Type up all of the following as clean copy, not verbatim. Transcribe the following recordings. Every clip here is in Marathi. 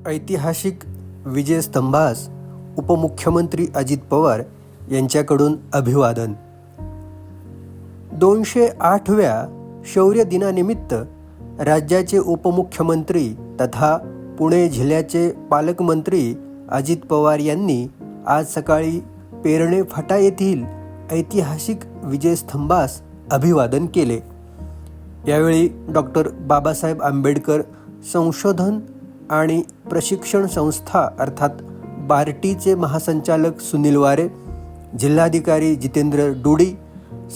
ऐतिहासिक विजयस्तंभास उपमुख्यमंत्री अजित पवार यांच्याकडून अभिवादन. 208व्या शौर्य दिनानिमित्त राज्याचे उपमुख्यमंत्री तथा पुणे जिल्ह्याचे पालकमंत्री अजित पवार यांनी आज सकाळी पेरणे फाटा येथील ऐतिहासिक विजयस्तंभास अभिवादन केले. यावेळी डॉक्टर बाबासाहेब आंबेडकर संशोधन आणि प्रशिक्षण संस्था अर्थात बार्टीचे महासंचालक सुनील वारे, जिल्हाधिकारी जितेंद्र डुडी,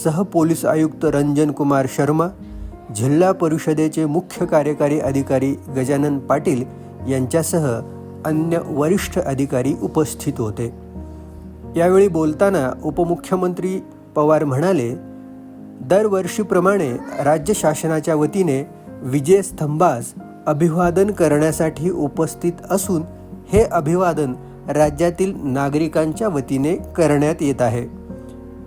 सहपोलीस आयुक्त रंजन कुमार शर्मा, जिल्हा परिषदेचे मुख्य कार्यकारी अधिकारी गजानन पाटील यांच्यासह अन्य वरिष्ठ अधिकारी उपस्थित होते. यावेळी बोलताना उपमुख्यमंत्री पवार म्हणाले, दरवर्षीप्रमाणे राज्य शासनाच्या वतीने विजयस्तंभास अभिवादन करण्यासाठी उपस्थित असून हे अभिवादन राज्यातील नागरिकांच्या वतीने करण्यात येत आहे.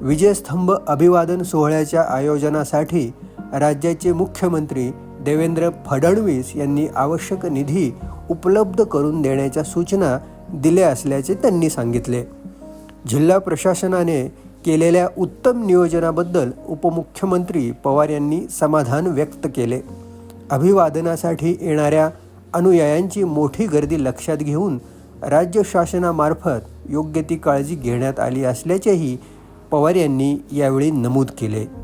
विजयस्तंभ अभिवादन सोहळ्याच्या आयोजनासाठी राज्याचे मुख्यमंत्री देवेंद्र फडणवीस यांनी आवश्यक निधी उपलब्ध करून देण्याच्या सूचना दिल्या असल्याचे त्यांनी सांगितले. जिल्हा प्रशासनाने केलेल्या उत्तम नियोजनाबद्दल उपमुख्यमंत्री पवार यांनी समाधान व्यक्त केले. अभिवादनासाठी येणाऱ्या अनुयायांची मोठी गर्दी लक्षात घेऊन राज्य शासनामार्फत योग्य ती काळजी घेण्यात आली असल्याचेही पवार यांनी यावेळी नमूद केले.